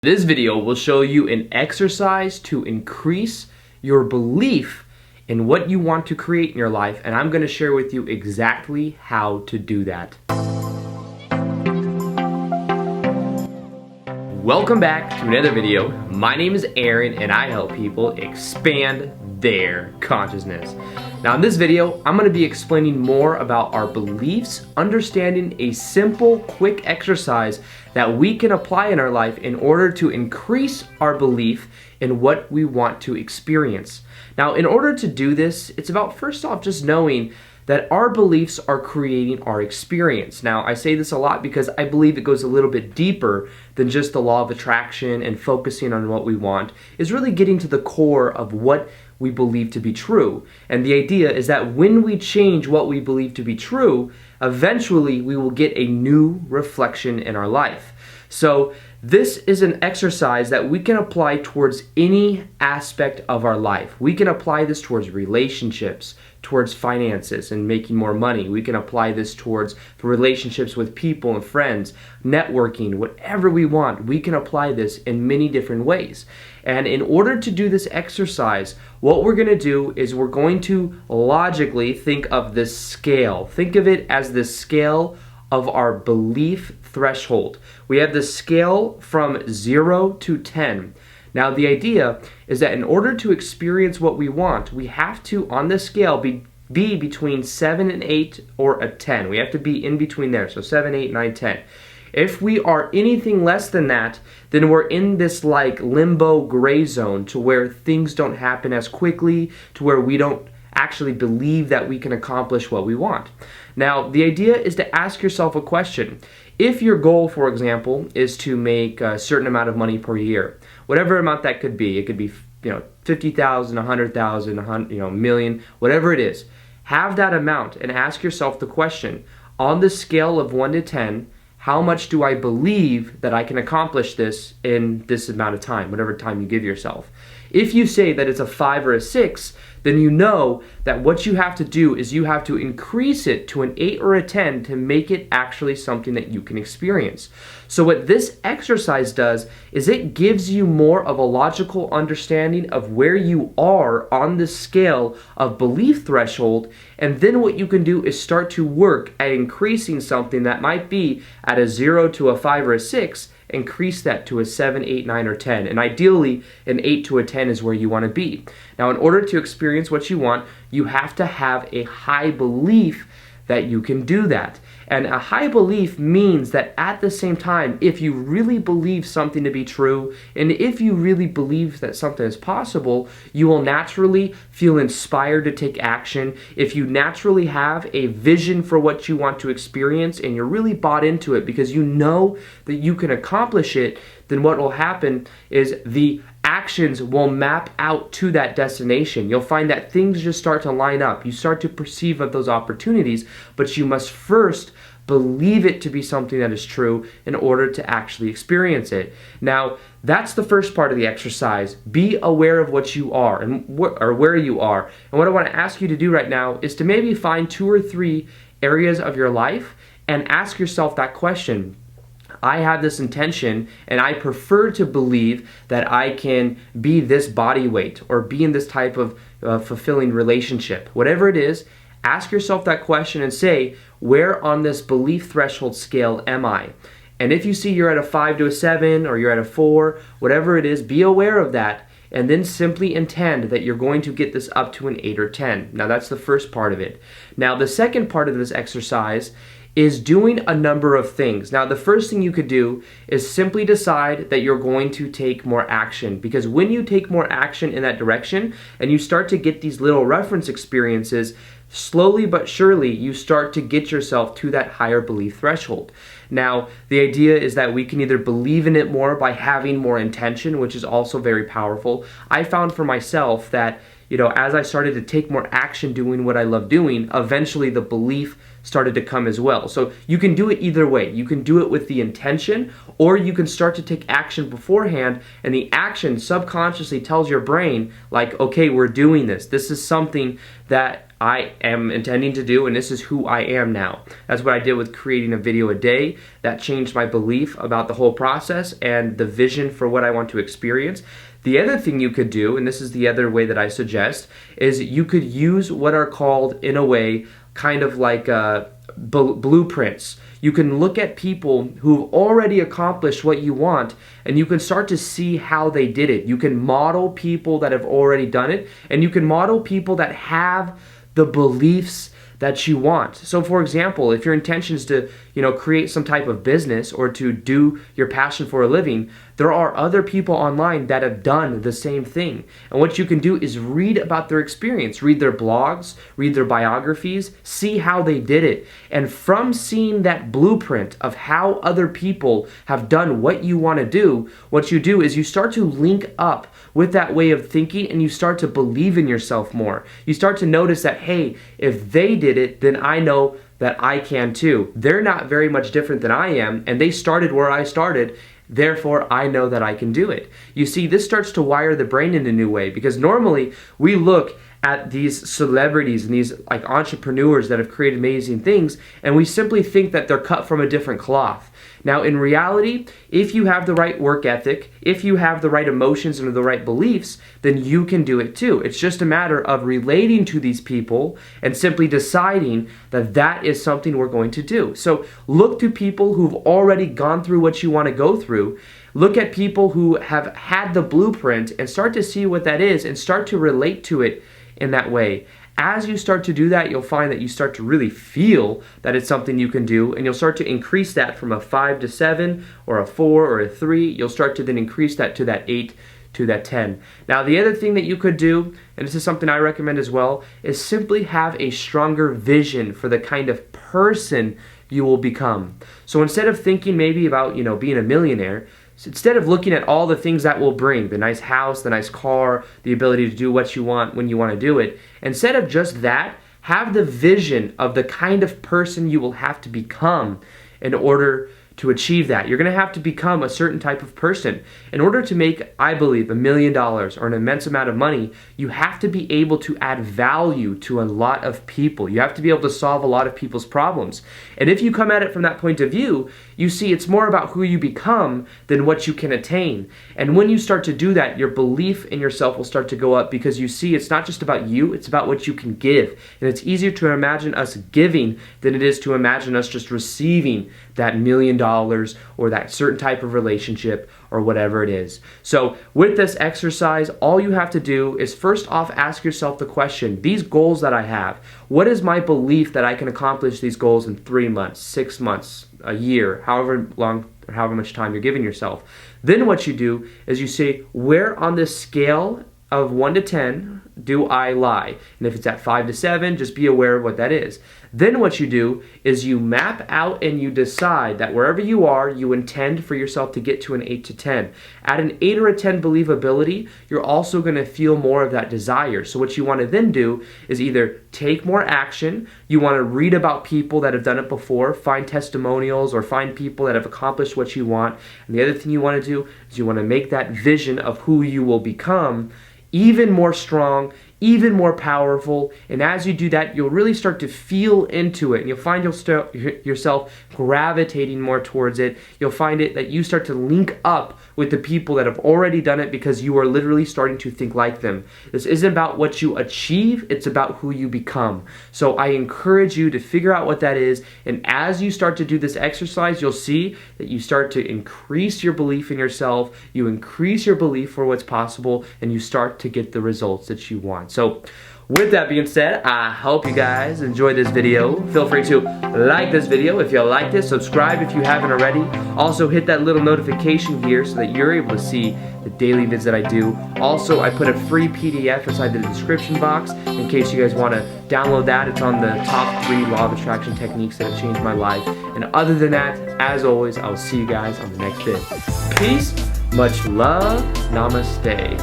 This video will show you an exercise to increase your belief in what you want to create in your life, and I'm going to share with you exactly how to do that. Welcome back to another video. My name is Aaron and I help people expand their consciousness. Now in this video, I'm going to be explaining more about our beliefs, understanding a simple, quick exercise that we can apply in our life in order to increase our belief in what we want to experience. Now in order to do this, it's about first off just knowing that our beliefs are creating our experience. Now I say this a lot because I believe it goes a little bit deeper than just the law of attraction and focusing on what we want. It's really getting to the core of what we believe to be true. And the idea is that when we change what we believe to be true, eventually we will get a new reflection in our life. So this is an exercise that we can apply towards any aspect of our life. We can apply this towards relationships, towards finances and making more money. We can apply this towards relationships with people and friends, networking, whatever we want. We can apply this in many different ways. And in order to do this exercise, what we're going to do is we're going to logically think of this scale. Think of it as the scale of our belief threshold. We have the scale from 0 to 10. Now the idea is that in order to experience what we want, we have to, on this scale, be between 7 and 8 or a 10. We have to be in between there, so 7, 8, 9, 10. If we are anything less than that, then we're in this like limbo gray zone to where things don't happen as quickly, to where we don't actually believe that we can accomplish what we want. Now, the idea is to ask yourself a question. If your goal, for example, is to make a certain amount of money per year, whatever amount that could be, it could be, $50,000, $100,000, $100, million, whatever it is, have that amount and ask yourself the question, on the scale of 1 to 10, how much do I believe that I can accomplish this in this amount of time, whatever time you give yourself? If you say that it's a 5 or a 6, then you know that what you have to do is you have to increase it to an 8 or a 10 to make it actually something that you can experience. So what this exercise does is it gives you more of a logical understanding of where you are on the scale of belief threshold, and then what you can do is start to work at increasing something that might be at a 0 to a 5 or a 6, increase that to a 7, 8, 9, or 10. And ideally, an 8 to a 10 is where you want to be. Now, in order to experience what you want, you have to have a high belief that you can do that. And a high belief means that at the same time, if you really believe something to be true, and if you really believe that something is possible, you will naturally feel inspired to take action. If you naturally have a vision for what you want to experience and you're really bought into it because you know that you can accomplish it, then what will happen is the actions will map out to that destination. You'll find that things just start to line up. You start to perceive of those opportunities, but you must first believe it to be something that is true in order to actually experience it. Now, that's the first part of the exercise. Be aware of what you are and where you are. And what I want to ask you to do right now is to maybe find 2 or 3 areas of your life and ask yourself that question. I have this intention and I prefer to believe that I can be this body weight or be in this type of fulfilling relationship. Whatever it is, ask yourself that question and say, where on this belief threshold scale am I? And if you see you're at a 5 to a 7 or you're at a 4, whatever it is, be aware of that and then simply intend that you're going to get this up to an 8 or 10. Now that's the first part of it. Now the second part of this exercise is doing a number of things. Now the first thing you could do is simply decide that you're going to take more action, because when you take more action in that direction and you start to get these little reference experiences, slowly but surely you start to get yourself to that higher belief threshold. Now the idea is that we can either believe in it more by having more intention, which is also very powerful. I found for myself that as I started to take more action doing what I love doing, eventually the belief started to come as well. So you can do it either way. You can do it with the intention, or you can start to take action beforehand, and the action subconsciously tells your brain, like, okay, we're doing this. This is something that I am intending to do, and this is who I am now. That's what I did with creating a video a day. That changed my belief about the whole process and the vision for what I want to experience. The other thing you could do, and this is the other way that I suggest, is you could use what are called, in a way, kind of like blueprints. You can look at people who've already accomplished what you want, and you can start to see how they did it. You can model people that have already done it, and you can model people that have the beliefs that you want. So for example, if your intention is to, create some type of business or to do your passion for a living, there are other people online that have done the same thing. And what you can do is read about their experience, read their blogs, read their biographies, see how they did it. And from seeing that blueprint of how other people have done what you want to do, what you do is you start to link up with that way of thinking, and you start to believe in yourself more. You start to notice that, hey, if they did it, then I know that I can too. They're not very much different than I am, and they started where I started, therefore I know that I can do it. You see, this starts to wire the brain in a new way, because normally we look at these celebrities and these like entrepreneurs that have created amazing things, and we simply think that they're cut from a different cloth. Now in reality, if you have the right work ethic, if you have the right emotions and the right beliefs, then you can do it too. It's just a matter of relating to these people and simply deciding that that is something we're going to do. So look to people who've already gone through what you want to go through. Look at people who have had the blueprint and start to see what that is and start to relate to it in that way. As you start to do that, you'll find that you start to really feel that it's something you can do, and you'll start to increase that from a 5 to 7 or a 4 or a 3. You'll start to then increase that to that 8 to that 10. Now the other thing that you could do, and this is something I recommend as well, is simply have a stronger vision for the kind of person you will become. So instead of thinking maybe about, being a millionaire, so instead of looking at all the things that will bring, the nice house, the nice car, the ability to do what you want when you want to do it, instead of just that, have the vision of the kind of person you will have to become in order to achieve that. You're going to have to become a certain type of person. In order to make, I believe, $1 million or an immense amount of money, you have to be able to add value to a lot of people. You have to be able to solve a lot of people's problems. And if you come at it from that point of view, you see it's more about who you become than what you can attain. And when you start to do that, your belief in yourself will start to go up, because you see it's not just about you, it's about what you can give. And it's easier to imagine us giving than it is to imagine us just receiving that $1 million or that certain type of relationship or whatever it is. So with this exercise, all you have to do is first off ask yourself the question, these goals that I have, what is my belief that I can accomplish these goals in 3 months, 6 months, a year, however long or however much time you're giving yourself. Then what you do is you say, where on this scale of 1 to 10 do I lie? And if it's at 5 to 7, just be aware of what that is. Then what you do is you map out and you decide that wherever you are, you intend for yourself to get to an 8 to 10. At an 8 or a 10 believability, you're also going to feel more of that desire. So what you want to then do is either take more action, you want to read about people that have done it before, find testimonials or find people that have accomplished what you want. And the other thing you want to do is you want to make that vision of who you will become even more strong, even more powerful. And as you do that, you'll really start to feel into it, and you'll find yourself gravitating more towards it. You'll find it that you start to link up with the people that have already done it, because you are literally starting to think like them. This isn't about what you achieve, it's about who you become. So I encourage you to figure out what that is, and as you start to do this exercise, you'll see that you start to increase your belief in yourself, you increase your belief for what's possible, and you start to get the results that you want. So with that being said, I hope you guys enjoyed this video. Feel free to like this video if you liked it, subscribe if you haven't already. Also hit that little notification here so that you're able to see the daily vids that I do. Also, I put a free PDF inside the description box in case you guys want to download that. It's on the top 3 law of attraction techniques that have changed my life. And other than that, as always, I'll see you guys on the next vid. Peace, much love, namaste.